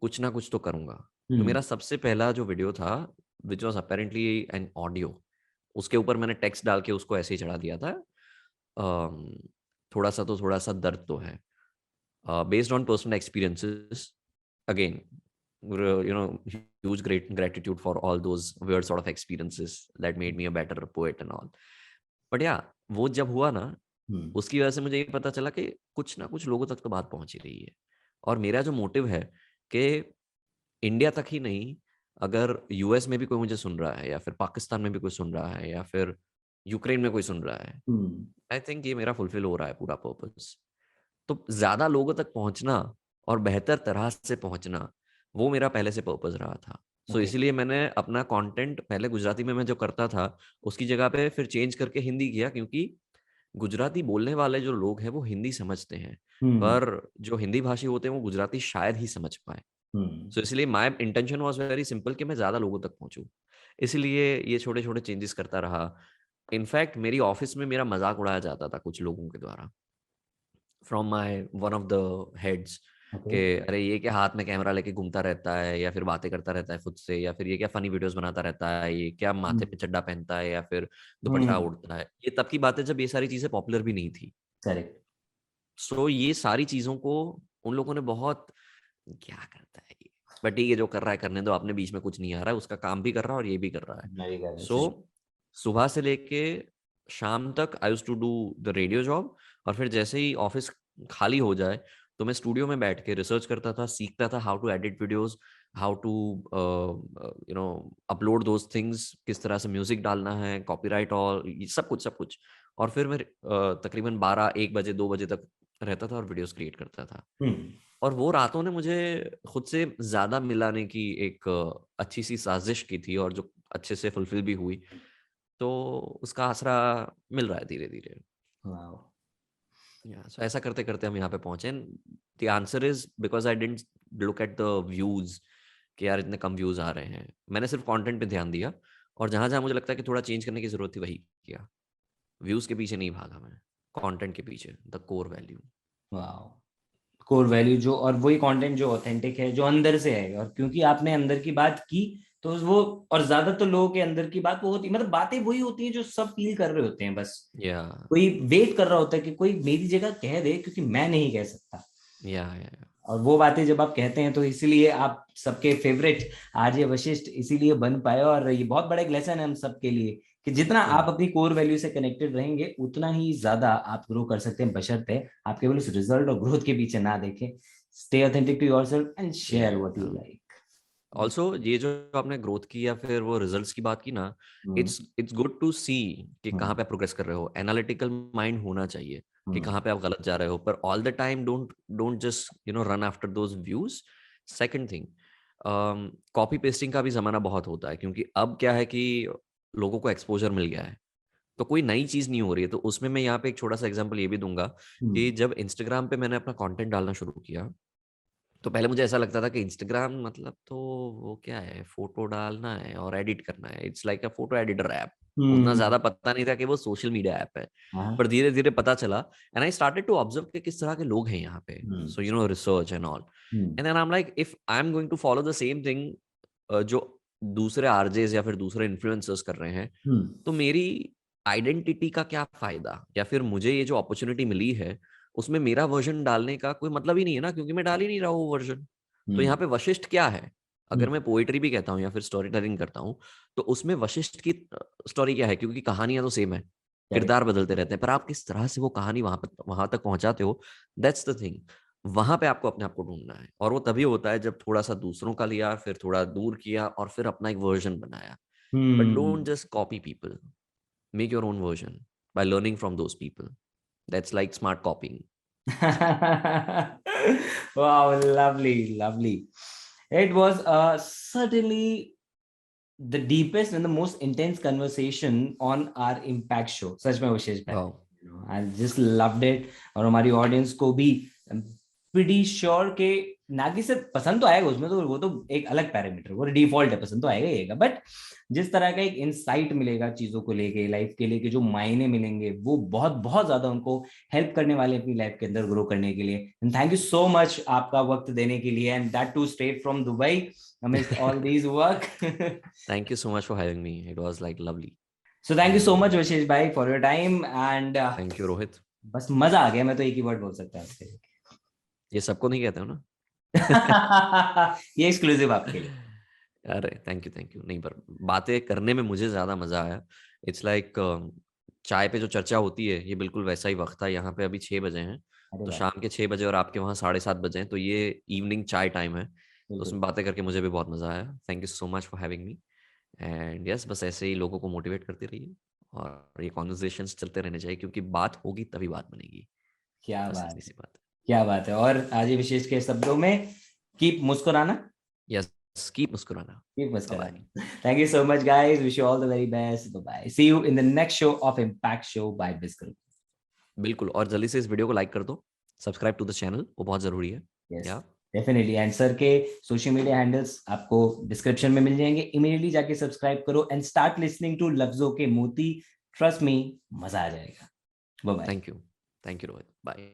कुछ ना कुछ तो करूंगा। तो हम्म। मेरा सबसे पहला जो वीडियो था, which was apparently an audio, उसके ऊपर मैंने टेक्स्ट डाल के उसको ऐसे ही चढ़ा दिया था। अम, थोड़ा सा दर्द तो है, based on personal experiences, again huge great gratitude for all those weird sort of experiences that made me a better poet and all. But या वो जब हुआ ना, हम्म। उसकी वजह से मुझे ये पता चला कि कुछ ना कुछ लोगों तक तो बात पहुंच ही रही है। और मेरा जो मोटिव है कि इंडिया तक ही नहीं, अगर यूएस में भी कोई मुझे सुन रहा है, या फिर पाकिस्तान में भी कोई सुन रहा है, या फिर यूक्रेन में कोई सुन रहा है, हम्म। आई थिंक ये मेरा फुलफिल हो रहा है पूरा पर्पस। तो ज्यादा लोगों तक पहुंचना और बेहतर तरह से पहुंचना, वो मेरा पहले से पर्पस रहा था। So okay. इसीलिए मैंने अपना कंटेंट पहले गुजराती में मैं जो करता था, उसकी जगह पे फिर चेंज करके हिंदी किया, क्योंकि गुजराती बोलने वाले जो लोग हैं वो हिंदी समझते हैं, हम्म। पर जो हिंदी भाषी होते हैं वो गुजराती शायद ही समझ पाए। हम्म। सो इसलिए my intention was very simple कि मैं ज्यादा लोगों तक पहुंचूं। इसलिए ये छोटे छोटे चेंजेस करता रहा। इनफैक्ट मेरी ऑफिस में मेरा मजाक उड़ाया जाता था कुछ लोगों के द्वारा, from my one of the heads, okay. कि अरे ये क्या हाथ में कैमरा लेके घूमता रहता है, या फिर बातें करता रहता है खुद से, या फिर ये क्या फनी वीडियोस बनाता रहता है, ये क्या माथे पे चड्डा पहनता है, या फिर दुपट्टा हम्म। उड़ता है। ये तब की बातें जब ये सारी चीजें पॉपुलर भी नहीं थी। करेक्ट। सो ये सारी चीजों को उन लोगों ने बहुत, क्या करता है ये, बट ठीक है जो कर रहा है करने दो, अपने बीच में कुछ नहीं आ रहा है, उसका काम भी कर रहा है और ये भी कर रहा है। मैं भी कर रहा हूँ, सो सही। सुबह से लेके शाम तक I used to do the radio job, और फिर जैसे ही ऑफिस खाली हो जाए तो मैं स्टूडियो में बैठ के रिसर्च करता था, सीखता था how to edit videos, how to upload those things, किस तरह से म्यूजिक डालना है, कॉपीराइट और ये सब कुछ। और फिर मैं तकरीबन 12-1 बजे 2 बजे तक रहता था और वीडियोस क्रिएट करता था। हम्म। और वो रातों ने मुझे खुद से ज्यादा मिलाने की एक अच्छी सी साजिश की थी, और जो अच्छे से फुलफिल भी हुई। तो उसका आसरा मिल रहा है धीरे धीरे। वाओ। या सो ऐसा करते करते हम यहाँ पे पहुंचे। The answer is because I didn't look at the views, कि यार इतने कम व्यूज आ रहे हैं। मैंने सिर्फ कंटेंट पे ध्यान दिया, और जहां जहां मुझे लगता है कि थोड़ा चेंज करने की जरूरत थी वही किया। व्यूज के पीछे नहीं भागा मैं। कंटेंट के पीछे, the core value. Wow, core value जो, और वही कंटेंट जो ऑथेंटिक है, जो अंदर से है, और क्योंकि आपने अंदर की बात की तो वो, और ज्यादातर लोगों के अंदर की बात वो होती, मतलब बातें वही होती हैं जो सब फील कर रहे होते हैं, बस या कोई वेट कर रहा होता है कि कोई मेरी जगह कह दे, क्योंकि मैं नहीं कह सकता। या और वो बातें जब आप कहते हैं तो इसीलिए आप सबके फेवरेट आरजे वशिष्ठ इसीलिए बन पाए। और ये बहुत बड़ा एक लेसन है हम सबके लिए कि जितना आप अपनी कोर वैल्यू से कनेक्टेड रहेंगे उतना ही ज्यादा आप ग्रो कर सकते हैं, बशर्ते आप केवल उस रिजल्ट और ग्रोथ के पीछे ना देखें। Stay authentic to yourself and share what you like. Also ये जो आपने ग्रोथ की या फिर वो रिजल्ट्स की बात की ना, इट्स गुड टू सी कि कहाँ पे आप प्रोग्रेस कर रहे हो। एनालिटिकल माइंड होना चाहिए कि कहाँ पे आप गलत जा रहे हो, पर all the time don't don't just run after those views. Second thing, copy pasting का भी जमाना बहुत होता है, क्योंकि अब क्या है कि लोगों को एक्सपोजर मिल गया है, तो कोई नई चीज नहीं हो रही है। तो उसमें मैं यहाँ पे एक छोटा सा एग्जांपल ये भी दूंगा कि जब इंस्टाग्राम पे मैंने अपना कंटेंट डालना शुरू किया, तो पहले मुझे ऐसा लगता था कि इंस्टाग्राम मतलब तो वो क्या है, फोटो डालना है और एडिट करना है, it's like a photo editor app. उतना ज्यादा पता नहीं था कि वो सोशल मीडिया ऐप है। पर धीरे धीरे पता चला, and I started to observe कि किस तरह के लोग हैं यहाँ पे, so research and all. And then I am like, if I am going to follow the same thing जो दूसरे आरजेस या फिर दूसरे इन्फ्लुएंसर्स कर रहे हैं, तो मेरी आइडेंटिटी का क्या फायदा, या फिर मुझे ये जो अपॉर्चुनिटी मिली है उसमें मेरा वर्जन डालने का कोई मतलब ही नहीं है ना, क्योंकि मैं डाल ही नहीं रहा हूँ वर्जन। तो यहाँ पे वशिष्ठ क्या है? अगर मैं पोइट्री भी कहता हूँ या फिर स्टोरी टेलिंग करता हूँ, तो उसमें वशिष्ठ की स्टोरी क्या है? क्योंकि कहानियां तो सेम है, किरदार बदलते रहते हैं, पर आप किस तरह से वो कहानी वहां तक पहुंचाते हो, दैट्स द थिंग। वहां पे आपको अपने आप को ढूंढना है, और वो तभी होता है जब थोड़ा सा दूसरों का लिया, फिर थोड़ा दूर किया, और फिर अपना एक वर्जन बनाया। But don't just copy people, make your own version by learning from those people. That's like smart copying. Wow, lovely, lovely. It was certainly the deepest and the most intense conversation on our impact show. सच में विशेष भाई, Wow. I just loved it. और हमारी audience को भी pretty sure के नागी से पसंद तो आएगा उसमें, तो वो तो एक अलग पैरामीटर, वो डिफॉल्ट है, पसंद तो आएगा ही आएगा। बट जिस तरह का एक इंसाइट मिलेगा चीजों को लेके, लाइफ के लेके जो मायने मिलेंगे, वो बहुत बहुत ज्यादा उनको हेल्प करने वाले अपनी लाइफ के अंदर ग्रो करने के लिए। And thank you so much आपका वक्त देने के लिए, and that too straight from Dubai amidst all these work. Thank you so much for having me. It was like lovely. So thank you so much Vishesh bhai for your time, and Thank you, Rohit. बस मजा आ गया, मैं तो एक ही word बोल सकता हूँ आपके। ये सबको नहीं कहते हो ना? ये एक्सक्लूसिव आपके लिए। अरे थैंक यू नहीं, पर बातें करने में मुझे ज्यादा मजा आया। इट्स लाइक चाय पे जो चर्चा होती है, ये बिल्कुल वैसा ही वक्त था। यहाँ पे अभी 6 बजे हैं, अरे तो वाह, शाम के 6 बजे, और आपके वहाँ 7:30 बजे हैं, तो ये इवनिंग चाय टाइम है। तो बिल्कुल। उसमें बातें करके मुझे भी बहुत मजा आया। Thank you so much for having me. And yes, बस ऐसे ही लोगों को मोटिवेट करते रहिए, और ये कॉन्वर्सेशंस चलते रहने चाहिए, क्योंकि बात होगी तभी बात बनेगी। क्या बस बात इतनी है, सी बात है। क्या बात है। और आज ये विशेष के शब्दों में, कीप मुस्कुराना, यस, कीप मुस्कुराना। Keep bye bye. मुस्कुराना। Thank you so much guys, wish you all the very best, bye bye, see you in the next show of impact show by biscuit. बिल्कुल, और जल्दी से इस वीडियो को like कर दो, सब्सक्राइब टू द चैनल, वो बहुत जरूरी है। यस, या डेफिनेटली। एंड सर के सोशल मीडिया हैंडल्स आपको डिस्क्रिप्शन में मिल जाएंगे, इमीडिएटली जाके सब्सक्राइब करो एंड स्टार्ट लिसनिंग टू लफ्जों के मोती। ट्रस्ट मी, मजा आ जाएगा। Bye bye. Thank you Rohit, bye.